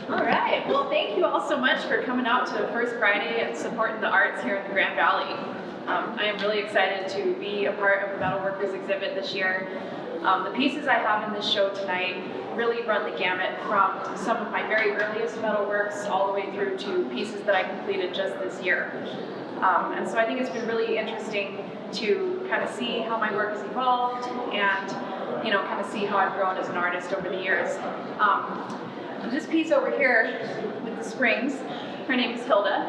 All right. Well, thank you all so much for coming out to First Friday and supporting the arts here in the Grand Valley. I am really excited to be a part of the Metalworkers Exhibit this year. The pieces I have in this show tonight really run the gamut from some of my very earliest metalworks all the way through to pieces that I completed just this year. And so I think it's been really interesting to kind of see how my work has evolved and, kind of see how I've grown as an artist over the years. This piece over here with the springs, her name is Hilda,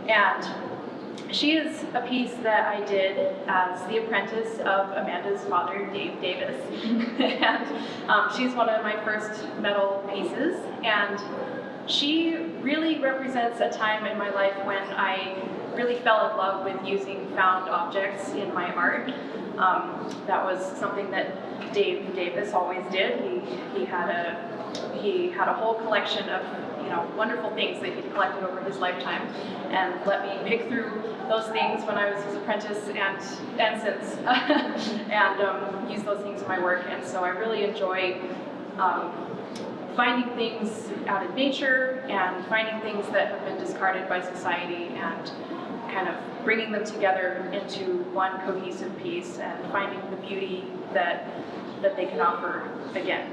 and she is a piece that I did as the apprentice of Amanda's father, Dave Davis. And she's one of my first metal pieces, and she really represents a time in my life when I really fell in love with using found objects in my art. That was something that Dave Davis always did. He had a whole collection of wonderful things that he'd collected over his lifetime, and let me pick through those things when I was his apprentice and since, and use those things in my work. And so I really enjoy finding things out in nature and finding things that have been discarded by society and kind of bringing them together into one cohesive piece and finding the beauty that they can offer again.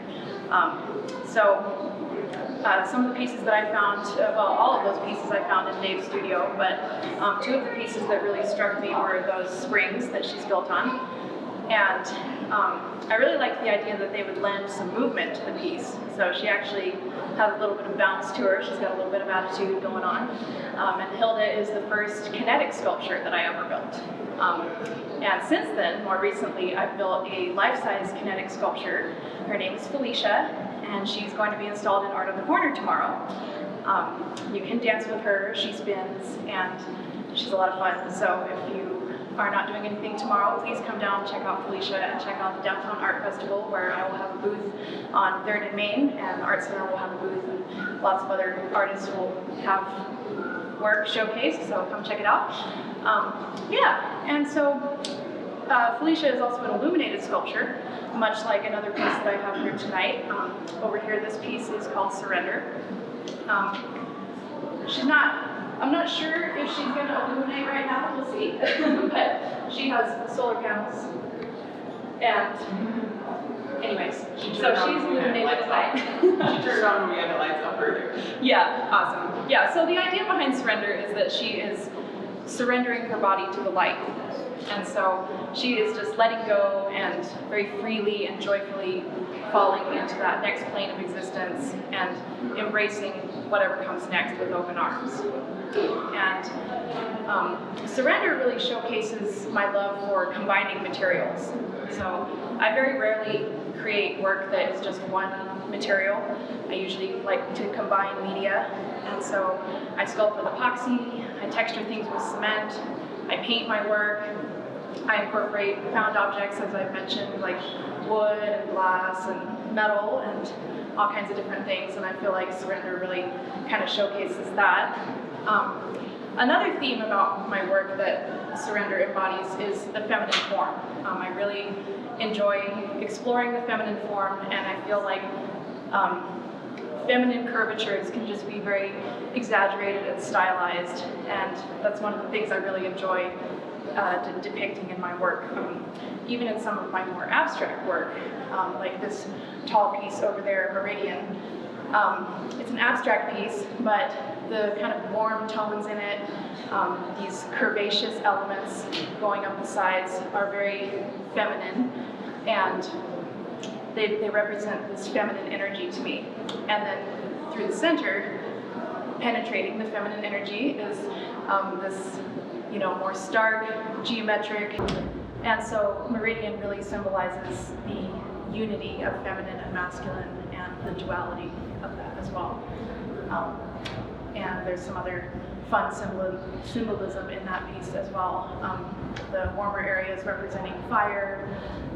Some of the pieces that I found, all of those pieces I found in Dave's studio, but two of the pieces that really struck me were those springs that she's built on. And I really liked the idea that they would lend some movement to the piece. So she actually has a little bit of bounce to her. She's got a little bit of attitude going on. And Hilda is the first kinetic sculpture that I ever built. And since then, more recently, I've built a life-size kinetic sculpture. Her name is Felicia, and she's going to be installed in Art on the Corner tomorrow. You can dance with her, she spins, and she's a lot of fun. So if you are not doing anything tomorrow, please come down, check out Felicia, and check out the Downtown Art Festival, where I will have a booth on 3rd and Main, and the Art Center will have a booth, and lots of other artists will have work showcased, so come check it out. And so Felicia is also an illuminated sculpture, much like another piece that I have here tonight. Over here, this piece is called Surrender. I'm not sure if she's going to illuminate right now, we'll see, but she has solar panels, and anyways, so she's illuminated at night. She turned on when we had the lights up earlier. Yeah, awesome. Yeah, so the idea behind Surrender is that she is surrendering her body to the light. And so she is just letting go and very freely and joyfully falling into that next plane of existence and embracing whatever comes next with open arms. And Surrender really showcases my love for combining materials. So I very rarely create work that is just one material. I usually like to combine media. And so I sculpt with epoxy, I texture things with cement, I paint my work, I incorporate found objects, as I've mentioned, like wood and glass and metal and all kinds of different things, and I feel like Surrender really kind of showcases that. Another theme about my work that Surrender embodies is the feminine form. I really enjoy exploring the feminine form, and I feel like feminine curvatures can just be very exaggerated and stylized, and that's one of the things I really enjoy depicting in my work. Even in some of my more abstract work, like this tall piece over there, Meridian. It's an abstract piece, but the kind of warm tones in it, these curvaceous elements going up the sides are very feminine, and they represent this feminine energy to me. And then through the center, penetrating the feminine energy is this more stark, geometric, and so Meridian really symbolizes the unity of feminine and masculine and the duality of that as well. And there's some other fun symbolism in that piece as well. The warmer areas representing fire,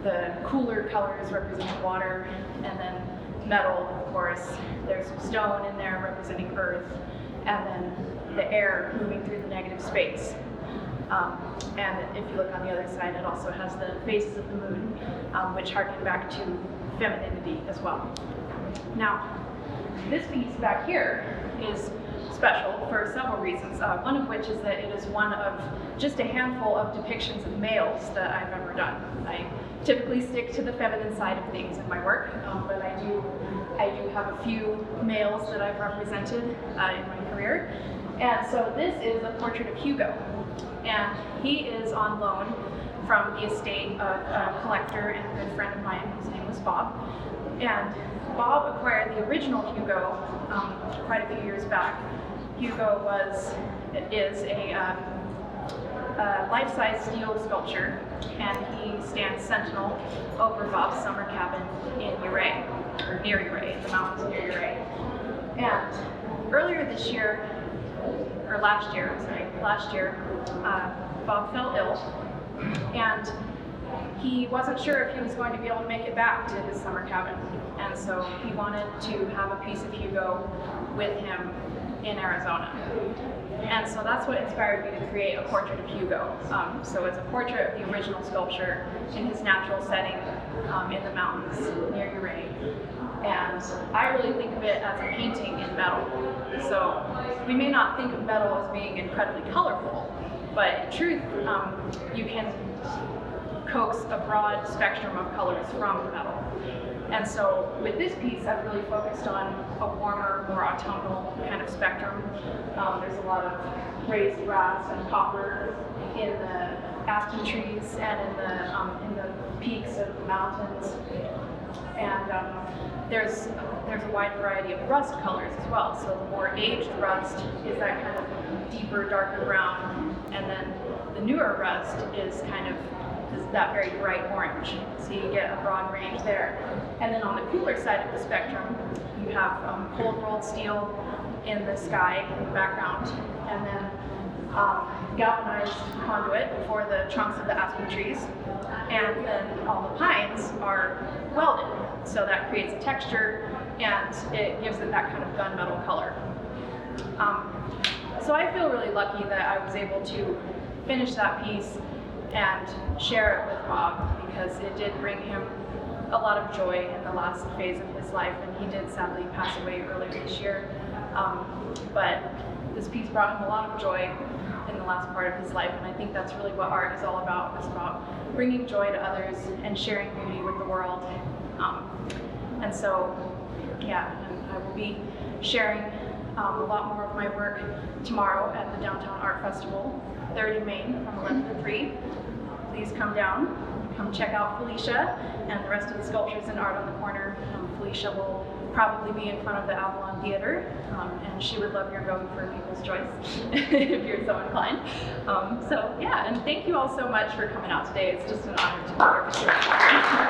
the cooler colors representing water, and then metal, of course. There's some stone in there representing earth, and then the air moving through the negative space. And if you look on the other side, it also has the phases of the moon, which harken back to femininity as well. Now, this piece back here is special for several reasons, one of which is that it is one of just a handful of depictions of males that I've ever done. I typically stick to the feminine side of things in my work, but I do have a few males that I've represented in my career. And so this is a portrait of Hugo, and he is on loan from the estate of a collector and a good friend of mine whose name was Bob. And Bob acquired the original Hugo quite a few years back. Hugo is a life-size steel sculpture, and he stands sentinel over Bob's summer cabin in Uray, or near Uray, in the mountains near Uray. And earlier this year, or last year, Bob fell ill, and he wasn't sure if he was going to be able to make it back to his summer cabin. And so he wanted to have a piece of Hugo with him in Arizona. And so that's what inspired me to create a portrait of Hugo. So it's a portrait of the original sculpture in his natural setting in the mountains near Uray. And I really think of it as a painting in metal. So we may not think of metal as being incredibly colorful, but in truth, you can coax a broad spectrum of colors from the metal. And so with this piece, I've really focused on a warmer, more autumnal kind of spectrum. There's a lot of raised brass and copper in the aspen trees and in the peaks of the mountains. And there's a wide variety of rust colors as well. So the more aged rust is that kind of deeper, darker brown, and then the newer rust is kind of that very bright orange. So you get a broad range there. And then on the cooler side of the spectrum, you have cold rolled steel in the sky in the background, and then galvanized conduit for the trunks of the aspen trees. And then all the pines are welded. So that creates a texture, and it gives it that kind of gunmetal color. So I feel really lucky that I was able to finish that piece and share it with Bob, because it did bring him a lot of joy in the last phase of his life, and he did sadly pass away earlier this year. But this piece brought him a lot of joy in the last part of his life, and I think that's really what art is all about. It's about bringing joy to others and sharing beauty with the world. And so, yeah, and I will be sharing a lot more of my work tomorrow at the Downtown Art Festival, 3rd in Maine, from 11 to 3. Please come down, come check out Felicia and the rest of the sculptures and art on the corner. Felicia will probably be in front of the Avalon Theater, and she would love your vote for People's Choice if you're so inclined. So yeah, and thank you all so much for coming out today. It's just an honor to be here with you.